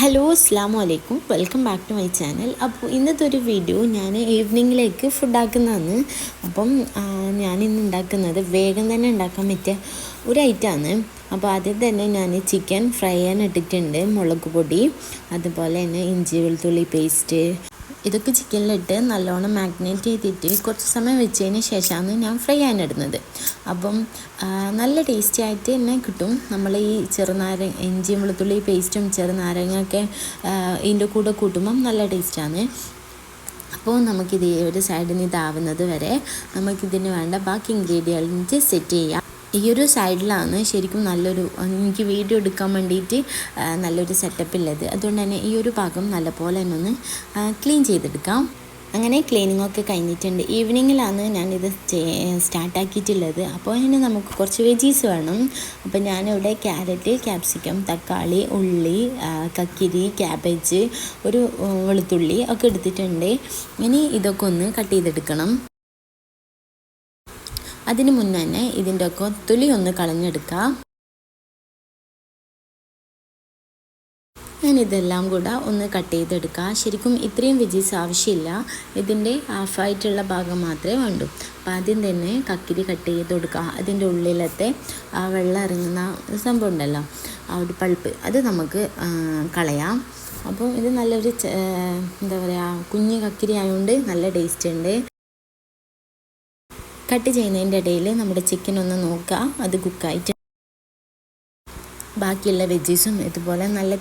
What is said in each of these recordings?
Hello അസ്സാമു അലൈക്കും, welcome back to my channel. അപ്പോൾ ഇന്നത്തെ ഒരു വീഡിയോ ഞാൻ ഈവനിങ്ങിലേക്ക് ഫുഡാക്കുന്നതാണ്. അപ്പം ഞാനിന്ന് ഉണ്ടാക്കുന്നത് വേഗം തന്നെ ഉണ്ടാക്കാൻ പറ്റിയ ഒരു ഐറ്റമാണ്. അപ്പോൾ ആദ്യം തന്നെ ഞാൻ ചിക്കൻ ഫ്രൈ ചെയ്യാൻ ഇട്ടിട്ടുണ്ട്, മുളക് പൊടി, അതുപോലെ തന്നെ ഇഞ്ചി വെളുത്തുള്ളി പേസ്റ്റ്, ഇതൊക്കെ ചിക്കനിലിട്ട് നല്ലോണം മാഗ്നേറ്റ് ചെയ്തിട്ട് കുറച്ച് സമയം വെച്ചതിന് ശേഷമാണ് ഞാൻ ഫ്രൈ ചെയ്യാനിടുന്നത്. അപ്പം നല്ല ടേസ്റ്റി ആയിട്ട് തന്നെ കിട്ടും. നമ്മൾ ഈ ഇഞ്ചിയും വെളുത്തുള്ളി പേസ്റ്റും ചെറുനാരങ്ങയൊക്കെ ഇതിൻ്റെ കൂടെ കൂട്ടുമ്പം നല്ല ടേസ്റ്റാണ്. അപ്പോൾ നമുക്കിത് ഒരു സൈഡിൽ നിന്ന് ഇതാവുന്നത് വരെ നമുക്കിതിന് വേണ്ട ബാക്കി ഇൻഗ്രീഡിയൻറ്റ് സെറ്റ് ചെയ്യാം. ഈ ഒരു സൈഡിലാണ് ശരിക്കും എനിക്ക് വീഡിയോ എടുക്കാൻ വേണ്ടിയിട്ട് നല്ലൊരു സെറ്റപ്പില്ലത്. അതുകൊണ്ട് തന്നെ ഈ ഒരു ഭാഗം നല്ലപോലെ തന്നെ ഒന്ന് ക്ലീൻ ചെയ്തെടുക്കാം. അങ്ങനെ ക്ലീനിങ്ങൊക്കെ കഴിഞ്ഞിട്ടുണ്ട്. ഈവനിങ്ങിലാണ് ഞാനിത് സ്റ്റാർട്ടാക്കിയിട്ടുള്ളത്. അപ്പോൾ ഇനി നമുക്ക് കുറച്ച് വെജീസ് വേണം. അപ്പോൾ ഞാനിവിടെ ക്യാരറ്റ്, ക്യാപ്സിക്കം, തക്കാളി, ഉള്ളി, കക്കിരി, ക്യാബേജ്, ഒരു വെളുത്തുള്ളി ഒക്കെ എടുത്തിട്ടുണ്ട്. ഇനി ഇതൊക്കെ ഒന്ന് കട്ട് ചെയ്തെടുക്കണം. അതിന് മുന്നേ തന്നെ ഇതിൻ്റെ ഒക്കെ തൊലി ഒന്ന് കളഞ്ഞെടുക്കാം. ഞാനിതെല്ലാം കൂടെ ഒന്ന് കട്ട് ചെയ്തെടുക്കുക. ശരിക്കും ഇത്രയും വെജീസ് ആവശ്യമില്ല, ഇതിൻ്റെ ഹാഫായിട്ടുള്ള ഭാഗം മാത്രമേ വേണ്ടൂ. അപ്പം ആദ്യം തന്നെ കക്കിരി കട്ട് ചെയ്ത് കൊടുക്കുക. അതിൻ്റെ ഉള്ളിലത്തെ ആ വെള്ളം ഇറങ്ങുന്ന സംഭവം ഉണ്ടല്ലോ, ആ ഒരു പൾപ്പ്, അത് നമുക്ക് കളയാം. അപ്പോൾ ഇത് നല്ലൊരു എന്താ പറയുക, കുഞ്ഞ് കക്കിരി ആയതുകൊണ്ട് നല്ല ടേസ്റ്റ് ഉണ്ട്. കട്ട് ചെയ്യുന്നതിൻ്റെ ഇടയിൽ നമ്മുടെ ചിക്കൻ ഒന്ന് നോക്കുക, അത് കുക്കായിട്ട്. ബാക്കിയുള്ള വെജീസും ഇതുപോലെ നല്ല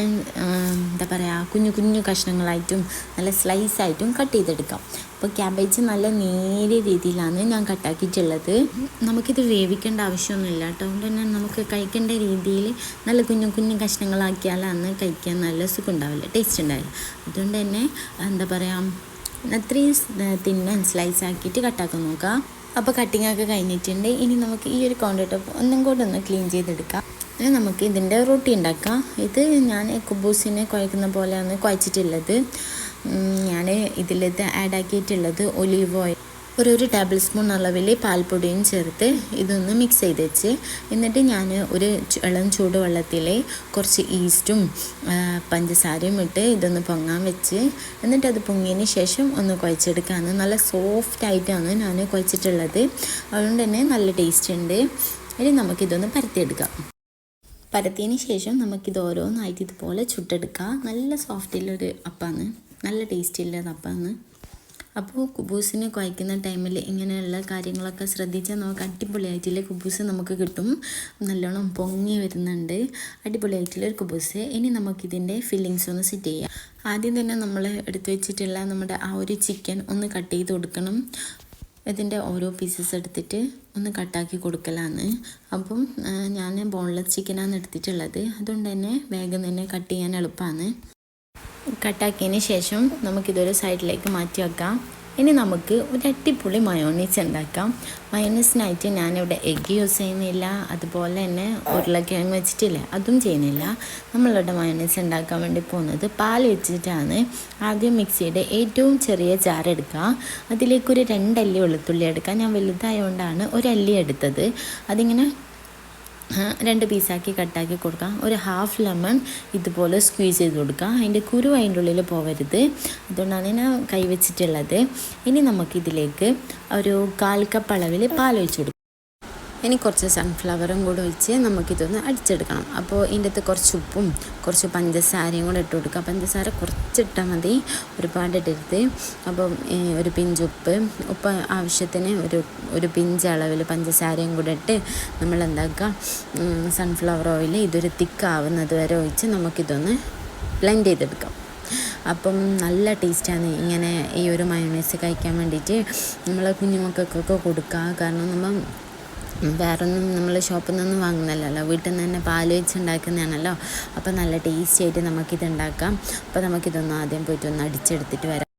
എന്താ പറയുക, കുഞ്ഞു കുഞ്ഞു കഷ്ണങ്ങളായിട്ടും നല്ല സ്ലൈസായിട്ടും കട്ട് ചെയ്തെടുക്കാം. അപ്പോൾ ക്യാബേജ് നല്ല നേരിയ രീതിയിലാണ് ഞാൻ കട്ടാക്കിയിട്ടുള്ളത്. നമുക്കിത് വേവിക്കേണ്ട ആവശ്യമൊന്നുമില്ല കേട്ടോ. അതുകൊണ്ട് തന്നെ നമുക്ക് കഴിക്കേണ്ട രീതിയിൽ നല്ല കുഞ്ഞു കുഞ്ഞു കഷ്ണങ്ങളാക്കിയാലാണ് കഴിക്കാൻ നല്ല സുഖം ഉണ്ടാവില്ല, ടേസ്റ്റ് ഉണ്ടാവില്ല. അതുകൊണ്ട് തന്നെ എന്താ പറയുക, അത്രയും സ്ലൈസ് ആക്കിയിട്ട് കട്ടാക്കാൻ നോക്കുക. അപ്പോൾ കട്ടിങ്ങൊക്കെ കഴിഞ്ഞിട്ടുണ്ട്. ഇനി നമുക്ക് ഈ ഒരു കൗണ്ടർ ടോപ്പ് ഒന്നും കൂടെ ഒന്ന് ക്ലീൻ ചെയ്തെടുക്കാം. നമുക്ക് ഇതിൻ്റെ റൊട്ടി ഉണ്ടാക്കാം. ഇത് ഞാൻ കുബൂസിനെ കുഴക്കുന്ന പോലെയാണ് കുഴച്ചിട്ടുള്ളത്. ഞാൻ ഇതിലേക്ക് ആഡാക്കിയിട്ടുള്ളത് ഒലീവ് ഓയിൽ, ഒരു ടേബിൾ സ്പൂൺ അളവിൽ പാൽപ്പൊടിയും ചേർത്ത് ഇതൊന്ന് മിക്സ് ചെയ്ത് വെച്ച്, എന്നിട്ട് ഞാൻ ഒരു ഇളം ചൂടുവെള്ളത്തിൽ കുറച്ച് ഈസ്റ്റും പഞ്ചസാരയും ഇട്ട് ഇതൊന്ന് പൊങ്ങാൻ വെച്ച്, എന്നിട്ട് അത് പൊങ്ങിയതിന് ശേഷം ഒന്ന് കുഴച്ചെടുക്കാമെന്ന്. നല്ല സോഫ്റ്റായിട്ടാണ് ഞാൻ കുഴച്ചിട്ടുള്ളത്, അതുകൊണ്ട് തന്നെ നല്ല ടേസ്റ്റ് ഉണ്ട്. ഇനി നമുക്കിതൊന്ന് പരത്തിയെടുക്കാം. പരത്തിയതിന് ശേഷം നമുക്കിത് ഓരോന്നായിട്ട് ഇതുപോലെ ചുട്ടെടുക്കാം. നല്ല സോഫ്റ്റുള്ളൊരു അപ്പമാണ്, നല്ല ടേസ്റ്റുള്ളത് അപ്പമാണ്. അപ്പോൾ കുബൂസിന് കുഴക്കുന്ന ടൈമിൽ ഇങ്ങനെയുള്ള കാര്യങ്ങളൊക്കെ ശ്രദ്ധിച്ചാൽ നമുക്ക് അടിപൊളിയായിട്ടുള്ള കുബൂസ് നമുക്ക് കിട്ടും. നല്ലോണം പൊങ്ങി വരുന്നുണ്ട്, അടിപൊളിയായിട്ടുള്ളൊരു കുബൂസ്. ഇനി നമുക്കിതിൻ്റെ ഫില്ലിങ്സ് ഒന്ന് സെറ്റ് ചെയ്യാം. ആദ്യം തന്നെ നമ്മൾ എടുത്തു വെച്ചിട്ടുള്ള നമ്മുടെ ആ ഒരു ചിക്കൻ ഒന്ന് കട്ട് ചെയ്ത് കൊടുക്കണം. ഇതിൻ്റെ ഓരോ പീസസ് എടുത്തിട്ട് ഒന്ന് കട്ടാക്കി കൊടുക്കലാണ്. അപ്പം ഞാൻ ബോൺലെസ് ചിക്കനാണ് എടുത്തിട്ടുള്ളത്, അതുകൊണ്ട് തന്നെ വേഗം തന്നെ കട്ട് ചെയ്യാൻ എളുപ്പമാണ്. കട്ടാക്കിയതിന് ശേഷം നമുക്കിതൊരു സൈഡിലേക്ക് മാറ്റി വെക്കാം. ഇനി നമുക്ക് ഒരു അടിപൊളി മയോണീസ് ഉണ്ടാക്കാം. മയോണീസിനായിട്ട് ഞാനിവിടെ എഗ്ഗ് യൂസ് ചെയ്യുന്നില്ല, അതുപോലെ തന്നെ ഉരുളക്കിഴങ്ങ് വെച്ചിട്ടില്ല, അതും ചെയ്യുന്നില്ല. നമ്മളിവിടെ മയോണീസ് ഉണ്ടാക്കാൻ വേണ്ടി പോകുന്നത് പാൽ വെച്ചിട്ടാണ്. ആദ്യം മിക്സിയുടെ ഏറ്റവും ചെറിയ ജാർ എടുക്കുക, അതിലേക്കൊരു 2 അല്ലി വെളുത്തുള്ളി എടുക്കുക. ഞാൻ വലുതായതുകൊണ്ടാണ് 1 അല്ലി എടുത്തത്. അതിങ്ങനെ 2 പീസാക്കി കട്ടാക്കി കൊടുക്കാം. ഒരു ഹാഫ് ലെമൺ ഇതുപോലെ സ്ക്വീസ് ചെയ്ത് കൊടുക്കുക. അതിൻ്റെ കുരു അതിൻ്റെ ഉള്ളിൽ പോകരുത്, അതുകൊണ്ടാണ് ഞാൻ കൈവച്ചിട്ടുള്ളത്. ഇനി നമുക്കിതിലേക്ക് ഒരു 1/4 കപ്പ് അളവിൽ പാൽ ഒഴിച്ച് കൊടുക്കാം. ഇനി കുറച്ച് സൺഫ്ലവറും കൂടെ ഒഴിച്ച് നമുക്കിതൊന്ന് അടിച്ചെടുക്കണം. അപ്പോൾ ഇതിൻ്റെ അകത്ത് കുറച്ച് ഉപ്പും കുറച്ച് പഞ്ചസാരയും കൂടെ ഇട്ട് കൊടുക്കുക. പഞ്ചസാര കുറച്ചിട്ടാൽ മതി, ഒരുപാട് ഇടരുത്. അപ്പം ഒരു പിഞ്ച് ഉപ്പ് ആവശ്യത്തിന് ഒരു പിഞ്ച് അളവിൽ പഞ്ചസാരയും കൂടെ ഇട്ട് നമ്മൾ എന്താക്കുക, സൺഫ്ലവർ ഓയിൽ ഇതൊരു തിക്കാവുന്നത് വരെ ഒഴിച്ച് നമുക്കിതൊന്ന് ബ്ലെൻഡ് ചെയ്തെടുക്കാം. അപ്പം നല്ല ടേസ്റ്റാണ് ഇങ്ങനെ ഈ ഒരു മയോണൈസ് കഴിക്കാൻ വേണ്ടിയിട്ട്. നമ്മൾ കുഞ്ഞുമക്കൾക്കൊക്കെ കൊടുക്കുക. കാരണം നമ്മൾ വേറൊന്നും നമ്മൾ ഷോപ്പിൽ നിന്നൊന്നും വാങ്ങുന്നില്ലല്ലോ, വീട്ടിൽ നിന്ന് തന്നെ പാൽ വെച്ച് ഉണ്ടാക്കുന്നതാണല്ലോ. അപ്പോൾ നല്ല ടേസ്റ്റി ആയിട്ട് നമുക്കിത് ഉണ്ടാക്കാം. അപ്പോൾ നമുക്കിതൊന്ന് ആദ്യം പോയിട്ടൊന്ന് അടിച്ചെടുത്തിട്ട് വരാം.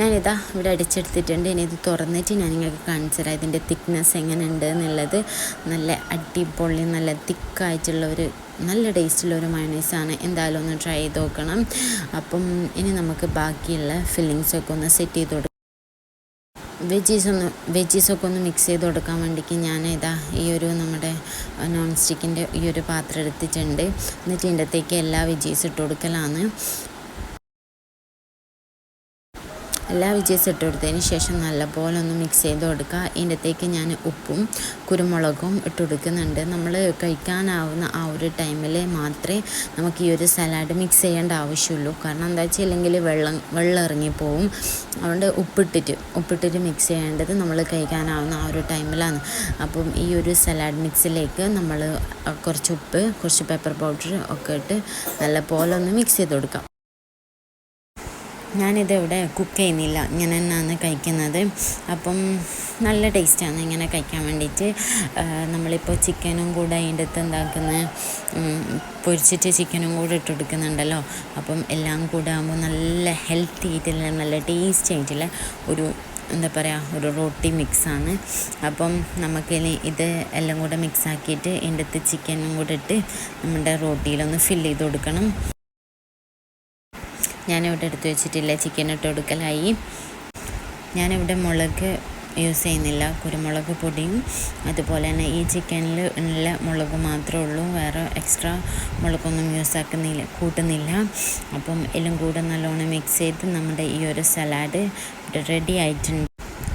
ഞാനിതാ ഇവിടെ അടിച്ചെടുത്തിട്ടുണ്ട്. ഇനി ഇത് തുറന്നിട്ട് ഞാൻ നിങ്ങൾക്ക് കാണിച്ചു തരാം ഇതിൻ്റെ തിക്നെസ് എങ്ങനെയുണ്ട് എന്നുള്ളത്. നല്ല അടിപൊളി നല്ല തിക്കായിട്ടുള്ള ഒരു നല്ല ടേസ്റ്റുള്ള ഒരു മയോണൈസാണ്. എന്തായാലും ഒന്ന് ട്രൈ ചെയ്ത് നോക്കണം. അപ്പം ഇനി നമുക്ക് ബാക്കിയുള്ള ഫില്ലിങ്സൊക്കെ ഒന്ന് സെറ്റ് ചെയ്ത് കൊടുക്കാം. വെജീസൊക്കെ ഒന്ന് മിക്സ് ചെയ്ത് കൊടുക്കാൻ വേണ്ടിക്ക് ഞാൻ ഈ ഒരു നമ്മുടെ നോൺ സ്റ്റിക്കിൻ്റെ ഈ ഒരു പാത്രം എടുത്തിട്ടുണ്ട്. എന്നിട്ട് ഇതിൻ്റെ അകത്തേക്ക് എല്ലാ വെജീസ് ഇട്ട് കൊടുക്കലാണ്. എല്ലാ വെജീസ് ഇട്ട് കൊടുത്തതിന് ശേഷം നല്ലപോലെ ഒന്ന് മിക്സ് ചെയ്ത് കൊടുക്കുക. ഇതിൻ്റെ അകത്തേക്ക് ഞാൻ ഉപ്പും കുരുമുളകും ഇട്ട് കൊടുക്കുന്നുണ്ട്. നമ്മൾ കഴിക്കാനാവുന്ന ആ ഒരു ടൈമിൽ മാത്രമേ നമുക്ക് ഈ ഒരു സലാഡ് മിക്സ് ചെയ്യേണ്ട ആവശ്യമുള്ളൂ. കാരണം എന്താ വെച്ചില്ലെങ്കിൽ വെള്ളം ഇറങ്ങിപ്പോവും. അതുകൊണ്ട് ഉപ്പിട്ടിട്ട് മിക്സ് ചെയ്യേണ്ടത് നമ്മൾ കഴിക്കാനാവുന്ന ആ ഒരു ടൈമിലാണ്. അപ്പം ഈ ഒരു സലാഡ് മിക്സിലേക്ക് നമ്മൾ കുറച്ച് ഉപ്പ്, കുറച്ച് പെപ്പർ പൗഡർ ഒക്കെ ഇട്ട് നല്ലപോലെ ഒന്ന് മിക്സ് ചെയ്ത് കൊടുക്കാം. ഞാനിതിവിടെ കുക്ക് ചെയ്യുന്നില്ല, ഇങ്ങനെ തന്നെയാണ് കഴിക്കുന്നത്. അപ്പം നല്ല ടേസ്റ്റാണ് ഇങ്ങനെ കഴിക്കാൻ വേണ്ടിയിട്ട്. നമ്മളിപ്പോൾ ചിക്കനും കൂടെ അതിൻ്റെ അകത്ത് എന്താക്കുന്നത്, പൊരിച്ചിട്ട് ചിക്കനും കൂടെ ഇട്ട് കൊടുക്കുന്നുണ്ടല്ലോ. അപ്പം എല്ലാം കൂടെ ആകുമ്പോൾ നല്ല ഹെൽത്തി ആയിട്ടുള്ള നല്ല ടേസ്റ്റി ആയിട്ടുള്ള ഒരു എന്താ പറയുക ഒരു റോട്ടി മിക്സാണ്. അപ്പം നമുക്കിനി ഇത് എല്ലാം കൂടെ മിക്സാക്കിയിട്ട് ഇതിൻ്റെ അകത്ത് ചിക്കനും കൂടെ ഇട്ട് നമ്മുടെ റോട്ടിയിലൊന്ന് ഫില്ല് ചെയ്ത് കൊടുക്കണം. ഞാനിവിടെ എടുത്ത് വെച്ചിട്ടില്ല, ചിക്കൻ ഇട്ട് കൊടുക്കലായി. ഞാനിവിടെ മുളക് യൂസ് ചെയ്യുന്നില്ല, കുരുമുളക് പൊടിയും അതുപോലെ തന്നെ ഈ ചിക്കനിൽ ഉള്ള മുളക് മാത്രമേ ഉള്ളൂ. വേറെ എക്സ്ട്രാ മുളകൊന്നും കൂട്ടുന്നില്ല. അപ്പം എല്ലാം കൂടെ നല്ലോണം മിക്സ് ചെയ്ത് നമ്മുടെ ഈ ഒരു സലാഡ് റെഡി ആയിട്ടുണ്ട്.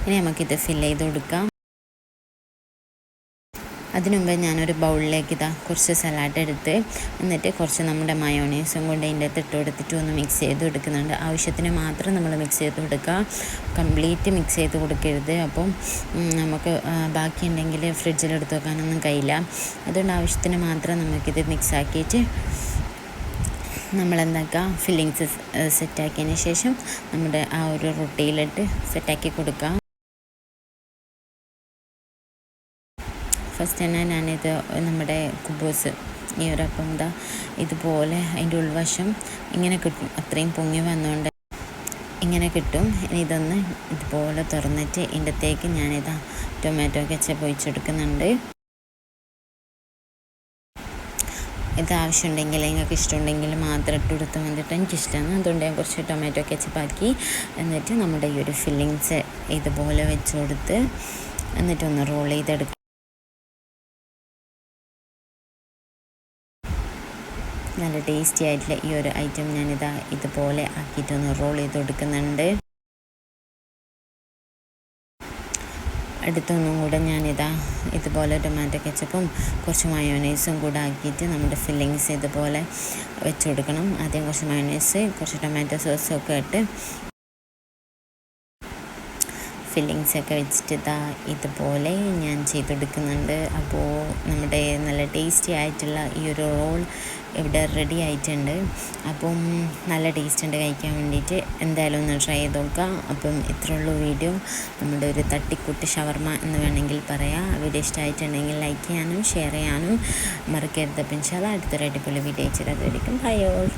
ഇനി നമുക്കിത് ഫില്ല് ചെയ്ത് കൊടുക്കാം. അതിനുമുമ്പ് ഞാനൊരു ബൗളിലേക്ക് കുറച്ച് സലാഡ് എടുത്ത് എന്നിട്ട് കുറച്ച് നമ്മുടെ മയോണൈസും കൊണ്ട് അതിൻ്റെ അകത്ത് ഇട്ട് കൊടുത്തിട്ട് ഒന്ന് മിക്സ് ചെയ്ത് കൊടുക്കുന്നുണ്ട്. ആവശ്യത്തിന് മാത്രം നമ്മൾ മിക്സ് ചെയ്ത് കൊടുക്കുക, കംപ്ലീറ്റ് മിക്സ് ചെയ്ത് കൊടുക്കരുത്. അപ്പം നമുക്ക് ബാക്കിയുണ്ടെങ്കിൽ ഫ്രിഡ്ജിലെടുത്ത് വെക്കാനൊന്നും കഴിയില്ല. അതുകൊണ്ട് ആവശ്യത്തിന് മാത്രം നമുക്കിത് മിക്സ് ആക്കിയിട്ട് നമ്മളെന്താക്കുക ഫില്ലിങ്സ് സെറ്റാക്കിയതിന് ശേഷം നമ്മുടെ ആ ഒരു റൊട്ടിയിലിട്ട് സെറ്റാക്കി കൊടുക്കുക. ഫസ്റ്റ് തന്നെ ഞാനിത് നമ്മുടെ കുബൂസ് ഈ ഒരു അപ്പം ഇതുപോലെ അതിൻ്റെ ഉൾവശം ഇങ്ങനെ കിട്ടും, അത്രയും പൊങ്ങി വന്നുകൊണ്ട് ഇങ്ങനെ കിട്ടും. ഇതൊന്ന് ഇതുപോലെ തുറന്നിട്ട് ഇതിൻ്റെ അകത്തേക്ക് ഞാനിതാ ടൊമാറ്റോ കെച്ചപ്പ് ഒഴിച്ചെടുക്കുന്നുണ്ട്. ഇത് ആവശ്യമുണ്ടെങ്കിൽ നിങ്ങൾക്ക് ഇഷ്ടമുണ്ടെങ്കിൽ മാത്രം ഇട്ട് കൊടുത്ത് വന്നിട്ട് എനിക്കിഷ്ടമാണ്. അതുകൊണ്ട് ഞാൻ കുറച്ച് ടൊമാറ്റോ കെച്ചപ്പാക്കി എന്നിട്ട് നമ്മുടെ ഈ ഒരു ഫില്ലിങ്സ് ഇതുപോലെ വെച്ച് കൊടുത്ത് എന്നിട്ടൊന്ന് റോൾ ചെയ്തെടുക്കും. നല്ല ടേസ്റ്റി ആയിട്ടുള്ള ഈ ഒരു ഐറ്റം ഇതുപോലെ ആക്കിയിട്ടൊന്ന് റോൾ ചെയ്ത് കൊടുക്കുന്നുണ്ട്. അടുത്തൊന്നും കൂടെ ഇതുപോലെ ടൊമാറ്റോ കെച്ചപ്പും കുറച്ച് മയോണൈസും കൂടെ ആക്കിയിട്ട് നമ്മുടെ ഫില്ലിങ്സ് ഇതുപോലെ വെച്ച് കൊടുക്കണം. ആദ്യം കുറച്ച് മയോണൈസ്, കുറച്ച് ടൊമാറ്റോ സോസും ഒക്കെ ഇട്ട് ഫില്ലിങ്സൊക്കെ വെച്ചിട്ട് ഇതുപോലെ ഞാൻ ചെയ്തെടുക്കുന്നുണ്ട്. അപ്പോൾ നമ്മുടെ നല്ല ടേസ്റ്റി ആയിട്ടുള്ള ഈ ഒരു റോൾ ഇവിടെ റെഡി ആയിട്ടുണ്ട്. അപ്പം നല്ല ടേസ്റ്റ് ഉണ്ട് കഴിക്കാൻ വേണ്ടിയിട്ട്. എന്തായാലും ഒന്ന് ട്രൈ ചെയ്ത് നോക്കാം. അപ്പം ഇത്രയുള്ളൂ വീഡിയോ. നമ്മുടെ ഒരു തട്ടിക്കൂട്ട് ഷവർമ എന്ന് വേണമെങ്കിൽ പറയാം. വീഡിയോ ഇഷ്ടമായിട്ടുണ്ടെങ്കിൽ ലൈക്ക് ചെയ്യാനും ഷെയർ ചെയ്യാനും മറക്കരുത്. അപ്പം ഇൻഷാല്ലാ അടുത്തൊരു അടിപൊളി വീഡിയോ അയച്ചിട്ട് ബൈ ഓൾ.